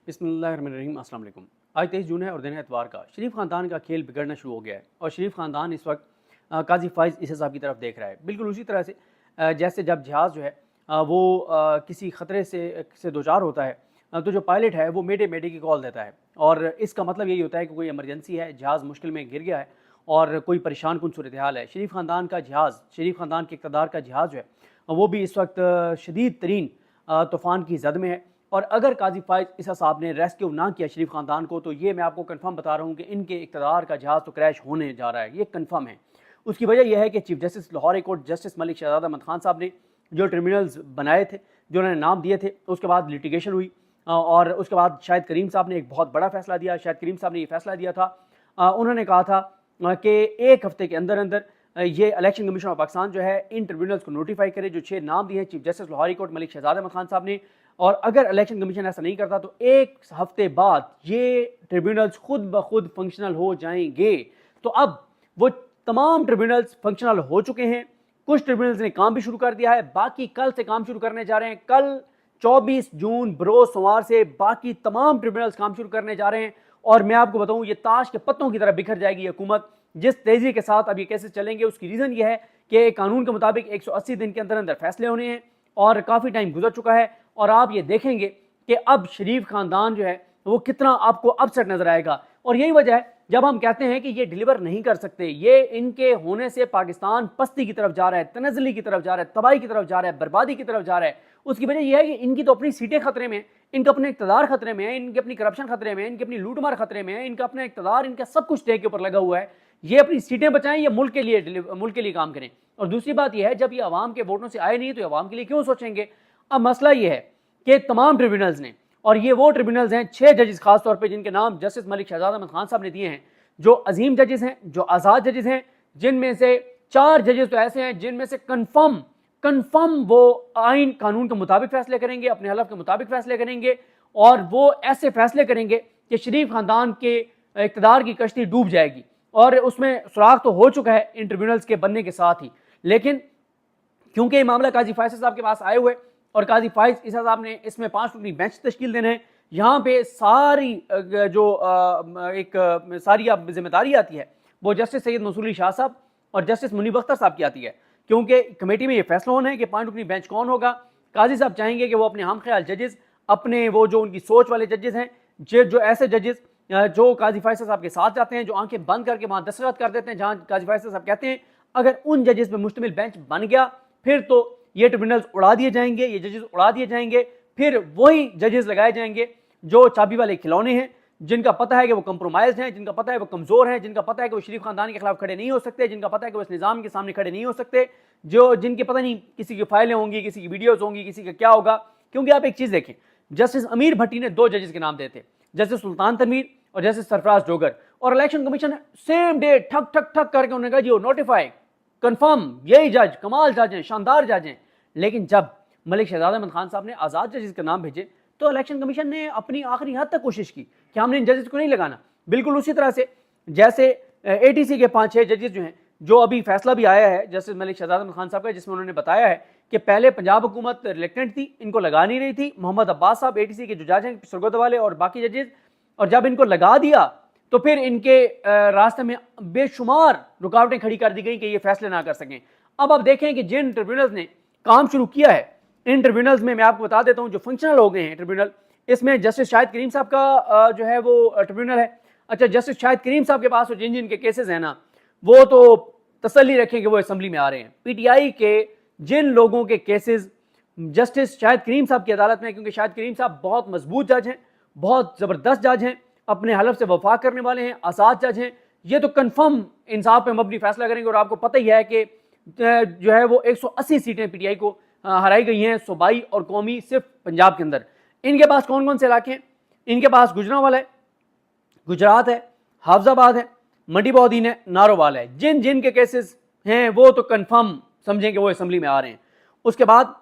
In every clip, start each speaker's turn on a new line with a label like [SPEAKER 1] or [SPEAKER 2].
[SPEAKER 1] बिस्मिल्लाहिर्रहमानिर्रहीम। अस्सलाम वालेकुम। आज 23 जून है और दिन है एतवार का। शरीफ ख़ानदान का खेल बिगड़ना शुरू हो गया है और शरीफ ख़ानदान इस वक्त काजी फ़ाइज़ ईसा साहब की तरफ देख रहा है। बिल्कुल उसी तरह से जैसे जब जहाज़ जो है वो किसी ख़तरे से दो चार होता है तो जो पायलट है वो मेडे मेडे की कॉल देता है और इसका मतलब यही होता है कि कोई इमरजेंसी है, जहाज़ मुश्किल में गिर गया है और कोई परेशान कुन सूरत हाल है। शरीफ ख़ानदान का जहाज़, शरीफ ख़ानदान के इक़्तिदार का जहाज़ जो है वो भी इस वक्त शदीद तरीन तूफ़ान की ज़द में है। और अगर काजी फ़ाइज़ ईसा साहब ने रेस्क्यू ना किया शरीफ ख़ानदान को तो ये मैं आपको कंफर्म बता रहा हूँ कि इनके इक़्तिदार का जहाज़ तो क्रैश होने जा रहा है, ये कंफर्म है। उसकी वजह यह है कि chief justice Lahore high court justice Malik Shahzad Ahmad Khan साहब ने जो ट्रिब्यूनल्स बनाए थे, जो उन्होंने नाम दिए थे, उसके बाद लिटिगेशन हुई और उसके बाद शाहिद करीम साहब ने एक बहुत बड़ा फैसला दिया। शाहिद करीम साहब ने ये फैसला दिया था, उन्होंने कहा था कि एक हफ्ते के अंदर अंदर ये इलेक्शन कमीशन ऑफ पाकिस्तान जो है इन ट्रिब्यूनल्स को नोटिफाई करे जो 6 नाम दिए हैं chief justice Lahore high court Malik Shahzad Ahmad Khan साहब ने। और अगर इलेक्शन कमीशन ऐसा नहीं करता तो एक हफ्ते बाद ये ट्रिब्यूनल्स खुद ब खुद फंक्शनल हो जाएंगे। तो अब वो तमाम ट्रिब्यूनल्स फंक्शनल हो चुके हैं, कुछ ट्रिब्यूनल्स ने काम भी शुरू कर दिया है, बाकी कल से काम शुरू करने जा रहे हैं। कल 24 जून बरोज सोमवार से बाकी तमाम ट्रिब्यूनल्स काम शुरू करने जा रहे हैं और मैं आपको बताऊं ये ताश के पत्तों की तरह बिखर जाएगी हुकूमत जिस तेजी के साथ अब ये केसेस चलेंगे। उसकी रीज़न ये है कि कानून के मुताबिक 180 दिन के अंदर अंदर फैसले होने हैं और काफ़ी टाइम गुजर चुका है और आप ये देखेंगे कि अब शरीफ ख़ानदान जो है वो कितना आपको अपसेट नजर आएगा। और यही वजह है जब हम कहते हैं कि ये डिलीवर नहीं कर सकते, ये इनके होने से पाकिस्तान पस्ती की तरफ जा रहा है, तनज़ली की तरफ जा रहा है, तबाही की तरफ जा रहा है, बर्बादी की तरफ जा रहा है। उसकी वजह यह है कि इनकी तो अपनी सीटें खतरे में, इनका अपने इक़्तिदार खतरे में है, इनकी अपनी करप्शन खतरे में है, इनकी अपनी लूटमार खतरे में है, इनका अपना इक़्तिदार, इनका सब कुछ टेक के ऊपर लगा हुआ है। ये अपनी सीटें बचाएं या मुल्क के लिए काम करें। और दूसरी बात यह है जब ये आवाम के वोटों से आए नहीं तो आवाम के लिए क्यों सोचेंगे। अब मसला ये है कि तमाम ट्रिब्यूनल्स ने, और ये वो ट्रिब्यूनल्स हैं 6 जजेस खास तौर पे जिनके नाम जस्टिस मलिक शहजाद अहमद खान साहब ने दिए हैं, जो अजीम जजेस हैं, जो आज़ाद जजेस हैं, जिनमें से 4 जजेस तो ऐसे हैं जिनमें से कन्फर्म वो आइन कानून के मुताबिक फैसले करेंगे, अपने हलफ के मुताबिक फैसले करेंगे और वो ऐसे फैसले करेंगे कि शरीफ खानदान के इक़्तिदार की कश्ती डूब जाएगी। और उसमें सुराग तो हो चुका है इन ट्रिब्यूनल्स के बनने के साथ ही, लेकिन क्योंकि ये मामला काजी फ़ाइज़ साहब के पास आए हुए और काजी फ़ाइज़ ईसा साहब ने इसमें 5 रुकनी बेंच तश्कील देने हैं, यहाँ पे सारी सारी अब जिम्मेदारी आती है वो जस्टिस सैयद मंसूर अली शाह साहब और जस्टिस मुनीब अख्तर साहब की आती है। क्योंकि कमेटी में ये फैसला होना है कि 5 रुकनी बेंच कौन होगा। काजी साहब चाहेंगे कि वो अपने हम ख्याल जजेस, अपने वो जो उनकी सोच वाले जजेस हैं, जो ऐसे जजेस जो काजी फ़ाइज़ साहब के साथ जाते हैं, जो आंखें बंद करके वहाँ दस्तखत कर देते हैं जहाँ काजी फ़ाइज़ साहब कहते हैं, अगर उन जजेस पर मुश्तमिल बेंच बन गया फिर तो ये ट्रिब्यूनल्स उड़ा दिए जाएंगे, ये जजेस उड़ा दिए जाएंगे, फिर वही जजेस लगाए जाएंगे जो चाबी वाले खिलौने हैं, जिनका पता है कि वो कंप्रोमाइज हैं, जिनका पता है वो कमज़ोर हैं, जिनका पता है कि वो शरीफ खानदान के खिलाफ खड़े नहीं हो सकते, जिनका पता है कि वो इस निज़ाम के सामने खड़े नहीं हो सकते, जिनके पता नहीं किसी की फाइलें होंगी, किसी की वीडियोज़ होंगी, किसी का क्या होगा। क्योंकि आप एक चीज़ देखें, जस्टिस अमीर भट्टी ने 2 जजेस के नाम दिए थे, जस्टिस सुल्तान तनवीर और जस्टिस सरफराज डोगर, और इलेक्शन कमीशन सेम डे ठक ठक ठक करके उन्होंने कहा जी वो नोटिफाई कंफर्म, यही जज कमाल जज हैं, शानदार जज हैं। लेकिन जब मलिक शहजाद अहमद खान साहब ने आज़ाद जजेस के नाम भेजे तो इलेक्शन कमीशन ने अपनी आखिरी हद तक कोशिश की कि हमने इन जजेस को नहीं लगाना। बिल्कुल उसी तरह से जैसे ATC के 5-6 जजेस जो हैं, जो अभी फैसला भी आया है जस्टिस मलिक शहजाद अहमद खान साहब का, जिसमें उन्होंने बताया है कि पहले पंजाब हुकूमत रिलेक्टेंट थी, इनको लगा नहीं रही थी। मोहम्मद अब्बास साहब ATC के जो जज हैं, सरगोदा वाले और बाकी जजेस, और जब इनको लगा दिया तो फिर इनके रास्ते में बेशुमार रुकावटें खड़ी कर दी गई कि ये फैसले ना कर सकें। अब आप देखें कि जिन ट्रिब्यूनल्स ने काम शुरू किया है, इन ट्रिब्यूनल्स में मैं आपको बता देता हूं जो फंक्शनल हो गए हैं ट्रिब्यूनल, इसमें जस्टिस शाहिद करीम साहब का जो है वो ट्रिब्यूनल है। अच्छा, जस्टिस शाहिद करीम साहब के पास जिन जिन के केसेस हैं ना, वो तो तसल्ली रखें कि वो असेंबली में आ रहे हैं। PTI के जिन लोगों के केसेस जस्टिस शाहिद करीम साहब की अदालत में, क्योंकि शाहिद करीम साहब बहुत मजबूत जज हैं, बहुत ज़बरदस्त जज हैं, अपने हलफ से वफा करने वाले हैं, आज़ाद जज हैं, ये तो कन्फर्म इंसाफ पे मबनी फैसला करेंगे। और आपको पता ही है कि जो है वो 180 सीटें PTI को हराई गई हैं, सूबाई और कौमी, सिर्फ पंजाब के अंदर। इनके पास कौन कौन से इलाके हैं? इनके पास गुजरांवाला है, गुजरात है, हाफजाबाद है, मंडी बौदीन है, नारोवाल है। जिन जिन के केसेस हैं वो तो कन्फर्म समझें कि वो असेंबली में आ रहे हैं। उसके बाद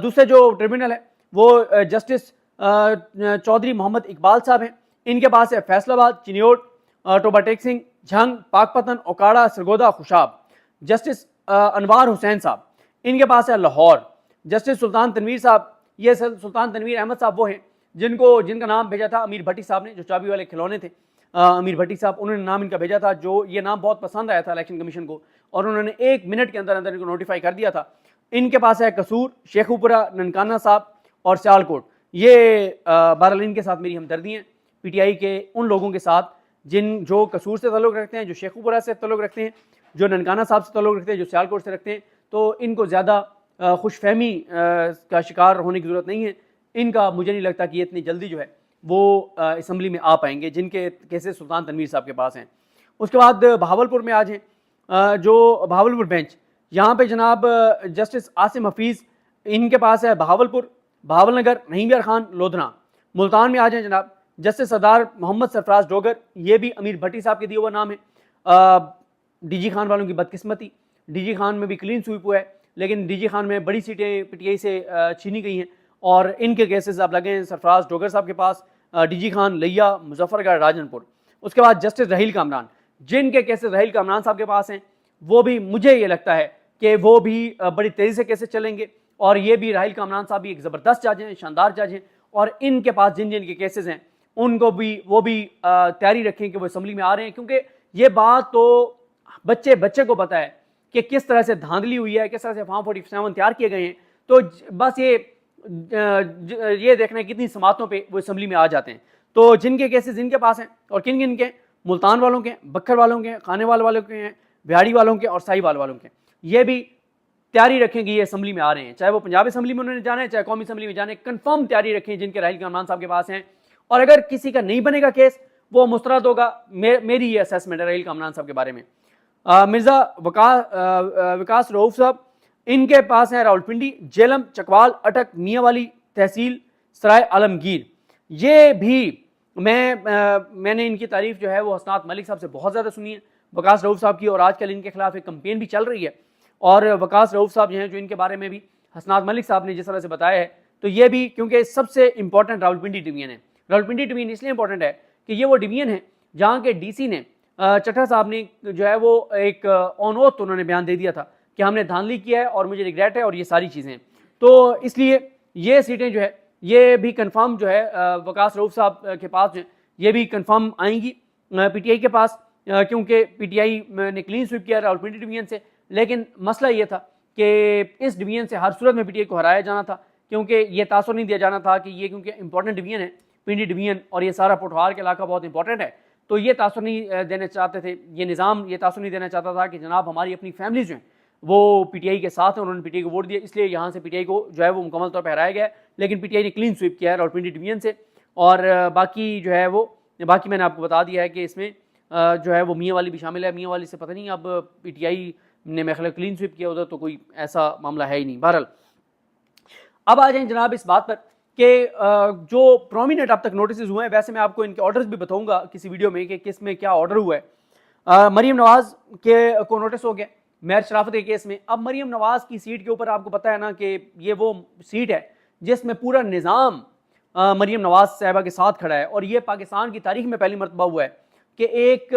[SPEAKER 1] दूसरे जो ट्रिब्यूनल है वो जस्टिस चौधरी मोहम्मद इकबाल साहब हैं। इनके पास है फैसलाबाद, चिन्योट, टोबा टेक सिंह, झंग, पाकपतन, ओकाड़ा, सरगोदा, खुशाब। जस्टिस अनवार हुसैन साहब, इनके पास है लाहौर। जस्टिस सुल्तान तनवीर साहब, ये सुल्तान तनवीर अहमद साहब वो हैं जिनका नाम भेजा था अमीर भट्टी साहब ने, जो चाबी वाले खिलौने थे, अमीर भट्टी साहब, उन्होंने नाम इनका भेजा था, जो ये नाम बहुत पसंद आया था इलेक्शन कमीशन को, और उन्होंने 1 मिनट के अंदर अंदर इनको नोटिफाई कर दिया था। इनके पास है कसूर, शेखुपुरा, ननकाना साहब और सियालकोट। ये बहरहाल इनके साथ मेरी हमदर्दी हैं, पीटीआई के उन लोगों के साथ जो कसूर से ताल्लुक़ रखते हैं, जो शेखुपुरा से ताल्लुक़ रखते हैं, जो ननकाना साहब से ताल्लुक़ रखते हैं, जो सियालकोट से रखते हैं। तो इनको ज़्यादा खुशफहमी का शिकार होने की ज़रूरत नहीं है। इनका मुझे नहीं लगता कि ये इतनी जल्दी जो है वो असम्बली में आ पाएंगे, जिनके केसेस सुल्तान तनवीर साहब के पास हैं। उसके बाद बहावलपुर में आज हैं जो बहावलपुर बेंच, यहाँ पे जनाब जस्टिस आसिम हफीज़, इनके पास है बहावलपुर, बहावलनगर, नईम यार खान, लोधना। मुल्तान में आज हैं जनाब जस्टिस सरदार मोहम्मद सरफराज डोगर, ये भी अमीर भट्टी साहब के दिया हुआ नाम है। डीजी खान वालों की बदकिस्मती, डीजी खान में भी क्लीन स्वीप हुआ है, लेकिन डीजी खान में बड़ी सीटें पीटीआई से छीनी गई हैं, और इनके केसेस आप लगे हैं सरफराज डोगर साहब के पास, डीजी खान, लिया, मुजफ्फरगढ़, राजनपुर। उसके बाद जस्टिस रहील कामरान, जिनके केसेस रहील कामरान साहब के पास हैं, वो भी मुझे ये लगता है कि वो भी बड़ी तेज़ी से केसेस चलेंगे, और ये भी राहिल कामरान साहब भी एक ज़बरदस्त जज हैं, शानदार जज हैं, और इनके पास जिन जिन के केसेस हैं उनको भी वो भी तैयारी रखें कि वो असम्बली में आ रहे हैं, क्योंकि ये बात तो बच्चे को पता है कि किस तरह से धांधली हुई है, किस तरह से फॉर्म 47 तैयार किए गए हैं। तो बस ये देखना है कितनी समातों पे वो असम्बली में आ जाते हैं। तो जिनके केसेस इनके पास हैं, और किन किन के, मुल्तान वालों के, बक्खर वालों के, खानेवाल वालों के हैं, बिहाड़ी वालों के और साहिवाल वालों के, ये भी तैयारी रखेंगे ये असम्बली में आ रहे हैं, चाहे वो पंजाब असम्बली में उन्होंने जाना है, चाहे कौमी असम्बली में जाना है, कन्फर्म तैयारी रखें जिनके राहिल कामरान साहब के पास हैं। और अगर किसी का नहीं बनेगा केस, वो मुस्तरद होगा। मेरी ये असेसमेंट है राहिल कामरान साहब के बारे में। मिर्ज़ा विकास रऊफ साहब, इनके पास हैं रावलपिंडी, जेलम, चकवाल, अटक, मियांवाली तहसील, सराय आलमगीर। ये भी मैंने इनकी तारीफ जो है वो हसनात मलिक साहब से बहुत ज़्यादा सुनी है, वकास रऊफ साहब की, और आजकल इनके खिलाफ एक कंपेन भी चल रही है। और वकास रऊफ साहब जो हैं, जो इनके बारे में भी हसनात मलिक साहब ने जिस तरह से बताया है, तो ये भी क्योंकि सबसे इंपॉर्टेंट रावलपिंडी डिवीजन है। रावलपिंडी डिवीजन इसलिए इंपॉर्टेंट है कि ये वो डिवीजन है जहाँ के डीसी ने, चट्टा साहब ने जो है वो एक ऑन ओथ उन्होंने बयान दे दिया था कि हमने धांधली किया है और मुझे रिग्रेट है और ये सारी चीज़ें। तो इसलिए ये सीटें जो है ये भी कंफर्म जो है वकास रऊफ साहब के पास जो ये भी कंफर्म आएंगी पीटीआई के पास, क्योंकि पीटीआई ने क्लीन स्वीप किया रावलपिंडी डिवीजन से। लेकिन मसला ये था कि इस डिवीजन से हर सूरत में पीटीआई को हराया जाना था, क्योंकि ये तासुर नहीं दिया जाना था कि ये क्योंकि इंपॉर्टेंट डिवीजन है पिंडी डिवीजन, और ये सारा पोठवार के इलाका बहुत इंपॉर्टेंट है, तो ये तासुर नहीं देना चाहते थे, ये निज़ाम ये तासुर नहीं देना चाहता था कि जनाब हमारी अपनी फैमिलीज जो हैं वो पीटीआई के साथ हैं, उन्होंने पीटीआई को वोट दिया, इसलिए यहाँ से पीटीआई को जो है वो मुकम्मल तौर पर हराया गया। लेकिन पीटीआई ने क्लीन स्वीप किया है रावलपिंडी डिवीजन से। और बाकी जो है वो बाकी मैंने आपको बता दिया है कि इसमें जो है वो मियांवाली भी शामिल है। मियांवाली से पता नहीं अब पीटीआई ने मेरे ख्याल क्लीन स्वीप किया, उधर तो कोई ऐसा मामला है ही नहीं। बहरहाल अब आ जाएं जनाब इस बात पर कि जो प्रोमिनेंट अब तक नोटिस हुए हैं, वैसे मैं आपको इनके ऑर्डर्स भी बताऊंगा किसी वीडियो में कि किस में क्या ऑर्डर हुआ है। मरीम नवाज के को नोटिस हो गया मेयर शराफत के केस में। अब मरीम नवाज की सीट के ऊपर आपको पता है ना कि ये वो सीट है जिसमें पूरा निज़ाम मरीम नवाज साहिबा के साथ खड़ा है, और ये पाकिस्तान की तारीख में पहली मरतबा हुआ है कि एक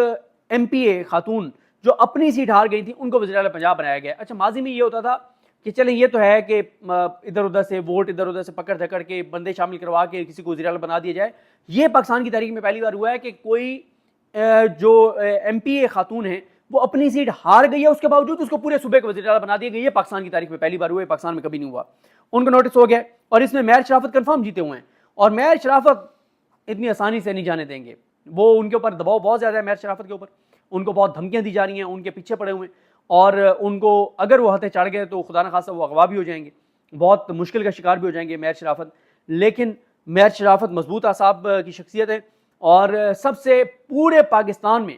[SPEAKER 1] MPA खातून जो अपनी सीट हार गई थी उनको वज़ीर-ए-आला पंजाब बनाया गया। अच्छा, माजी में ये होता था कि चलें ये तो है कि इधर उधर से वोट इधर उधर से पकड़ धकड़ के बंदे शामिल करवा के किसी को वज़ीर-ए-आला बना दिया जाए। ये पाकिस्तान की तारीख में पहली बार हुआ है कि कोई जो MPA खातून है वो अपनी सीट हार गई है, उसके बावजूद उसको पूरे सूबे को वज़ीर-ए-आला बना दिया गया। ये पाकिस्तान की तारीख में पहली बार हुआ है, पाकिस्तान में कभी नहीं हुआ। उनको नोटिस हो गया, और इसमें मेयर शराफत कन्फर्म जीते हुए हैं, और मेयर शराफत इतनी आसानी से नहीं जाने देंगे। वो उनके ऊपर दबाव बहुत ज़्यादा है, मेयर शराफत के ऊपर उनको बहुत धमकियाँ दी जा रही हैं, उनके पीछे पड़े हुए हैं, और उनको अगर वो हथे चढ़ गए तो खुदा न खासा वो अगवा भी हो जाएंगे, बहुत मुश्किल का शिकार भी हो जाएंगे मेयर शराफत। लेकिन मेयर शराफत मजबूत साहब की शख्सियत है, और सबसे पूरे पाकिस्तान में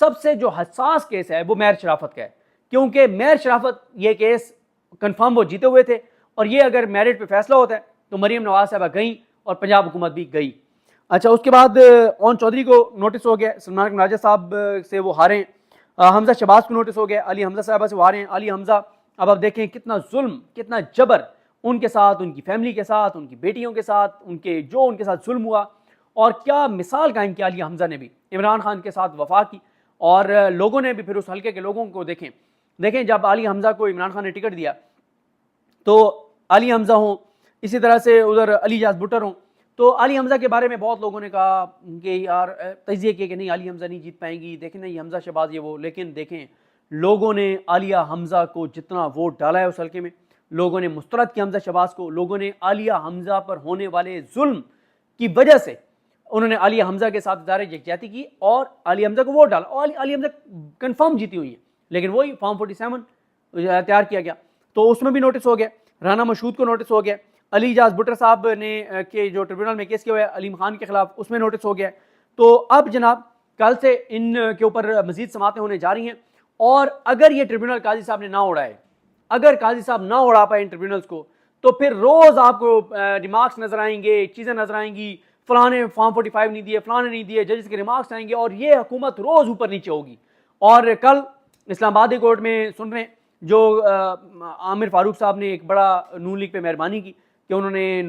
[SPEAKER 1] सबसे जो हसास केस है वो मेयर शराफत का है, क्योंकि मेयर शराफत ये केस कन्फर्म वो जीते हुए थे, और ये अगर मेरिट पे फैसला होता है तो मरीम नवाज साहबा गई और पंजाब हुकूमत भी गई। अच्छा, उसके बाद ओन चौधरी को नोटिस हो गया, सलमान नाजा साहब से वो हारे। हमजा शहबाज को नोटिस हो गया, अली हमजा साहबा से वो हारे हैं। अली हमजा अब आप देखें कितना जुल्म कितना जबर उनके साथ, उनकी फैमिली के साथ, उनकी बेटियों के साथ, उनके साथ जुल्म हुआ, और क्या मिसाल कायम किया अली हमजा ने भी। इमरान खान के साथ वफा की, और लोगों ने भी फिर उस हल्के के लोगों को देखें जब अली हमजा को इमरान खान ने टिकट दिया तो अली हमजा हों, इसी तरह से उधर अली जाज भुट्टर हों, تو علی حمزہ کے بارے میں بہت لوگوں نے کہا کہ یار تجزیے کیے کہ نہیں علی حمزہ نہیں جیت پائیں گی، دیکھیں نا یہ حمزہ شہباز یہ وہ، لیکن دیکھیں لوگوں نے عالیہ حمزہ کو جتنا ووٹ ڈالا ہے اس حلقے میں، لوگوں نے مسترد کیا حمزہ شہباز کو، لوگوں نے عالیہ حمزہ پر ہونے والے ظلم کی وجہ سے انہوں نے عالیہ حمزہ کے ساتھ ادارے یکجہتی کی اور عالیہ حمزہ کو ووٹ ڈالا، اور عالیہ حمزہ کنفرم جیتی ہوئی ہیں، لیکن وہی فارم 47 تیار کیا گیا تو اس میں بھی نوٹس ہو گیا، رانا مشہود کو نوٹس ہو گیا، علی اعجاز بٹر صاحب نے کہ جو ٹریبیونل میں کیس کیا ہوا ہے علیم خان کے خلاف اس میں نوٹس ہو گیا، تو اب جناب کل سے ان کے اوپر مزید سماعتیں ہونے جا رہی ہیں، اور اگر یہ ٹریبیونل قاضی صاحب نے نہ اڑائے، اگر قاضی صاحب نہ اڑا پائے ان ٹریبیونلز کو، تو پھر روز آپ کو ریمارکس نظر آئیں گے، چیزیں نظر آئیں گی، فلاں نے فارم 45 نہیں دیے، فلاں نے نہیں دیے، ججز کے ریمارکس آئیں گے، اور یہ حکومت روز اوپر نیچے ہوگی۔ اور کل اسلام آباد کورٹ میں سن رہے ہیں جو عامر فاروق صاحب نے ایک بڑا نون لیگ پہ مہربانی کی کہ انہوں نے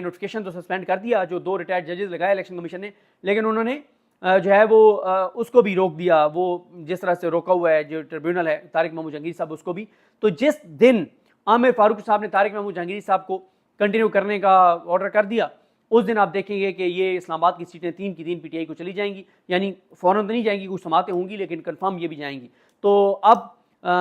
[SPEAKER 1] نوٹیفیکیشن تو سسپینڈ کر دیا جو 2 ریٹائرڈ ججز لگائے الیکشن کمیشن نے، لیکن انہوں نے جو ہے وہ اس کو بھی روک دیا، وہ جس طرح سے روکا ہوا ہے جو ٹریبیونل ہے طارق محمود جہانگیر صاحب اس کو بھی۔ تو جس دن عامر فاروق صاحب نے طارق محمود جہانگیر صاحب کو کنٹینیو کرنے کا آرڈر کر دیا، اس دن آپ دیکھیں گے کہ یہ اسلام آباد کی سیٹیں 3 کی 3 پی ٹی آئی کو چلی جائیں گی، یعنی فوراً تو نہیں جائیں گی، کچھ سماعتیں ہوں گی لیکن کنفرم یہ بھی جائیں گی۔ تو اب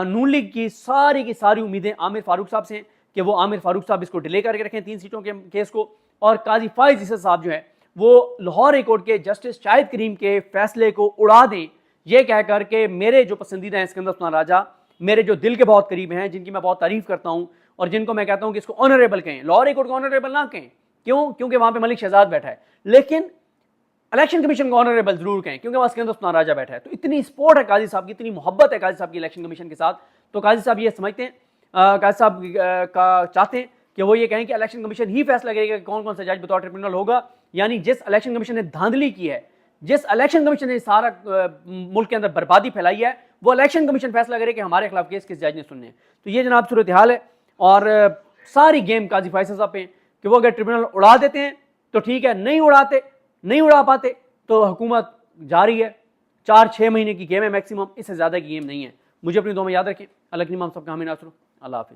[SPEAKER 1] نون لیگ کی ساری امیدیں عامر فاروق صاحب سے ہیں کہ وہ عامر فاروق صاحب اس کو ڈیلے کر کے رکھیں 3 سیٹوں کے کیس کو، اور قاضی فائز عیسی صاحب جو ہیں وہ لاہور ہائی کورٹ کے جسٹس شاہد کریم کے فیصلے کو اڑا دیں، یہ کہہ کر کہ میرے جو پسندیدہ ہیں اسکندر سلطان راجہ، میرے جو دل کے بہت قریب ہیں، جن کی میں بہت تعریف کرتا ہوں اور جن کو میں کہتا ہوں کہ اس کو آنریبل کہیں، لاہور ہائی کورٹ کو آنریبل نہ کہیں، کیوں؟ کیونکہ وہاں پہ ملک شہزاد بیٹھا ہے، لیکن الیکشن کمیشن کو آنریبل ضرور کہیں کیونکہ وہاں اسکندر سلطان راجہ بیٹھا ہے۔ تو اتنی سپورٹ ہے قاضی صاحب کی، اتنی محبت ہے قاضی صاحب کی الیکشن کمیشن کے ساتھ، تو قاضی صاحب یہ سمجھتے ہیں، قاضی صاحب کا چاہتے ہیں کہ وہ یہ کہیں کہ الیکشن کمیشن ہی فیصلہ کرے گا کہ کون کون سا جج بطور ٹریبیونل ہوگا، یعنی جس الیکشن کمیشن نے دھاندلی کی ہے، جس الیکشن کمیشن نے سارا ملک کے اندر بربادی پھیلائی ہے، وہ الیکشن کمیشن فیصلہ کرے کہ ہمارے خلاف کیس کس جج نے سننے ہیں۔ تو یہ جناب صورتحال ہے، اور ساری گیم قاضی فائز صاحب پہ کہ وہ اگر ٹریبیونل اڑا دیتے ہیں تو ٹھیک ہے، نہیں اڑا پاتے تو حکومت جاری ہے، 4-6 مہینے کی گیم ہے میکسیمم، اس سے زیادہ کی گیم نہیں ہے۔ مجھے اپنی دعا میں یاد رکھیں۔ اللہ کے امام صاحب کا حامی ناصر ہوں۔ اللہ حافظ۔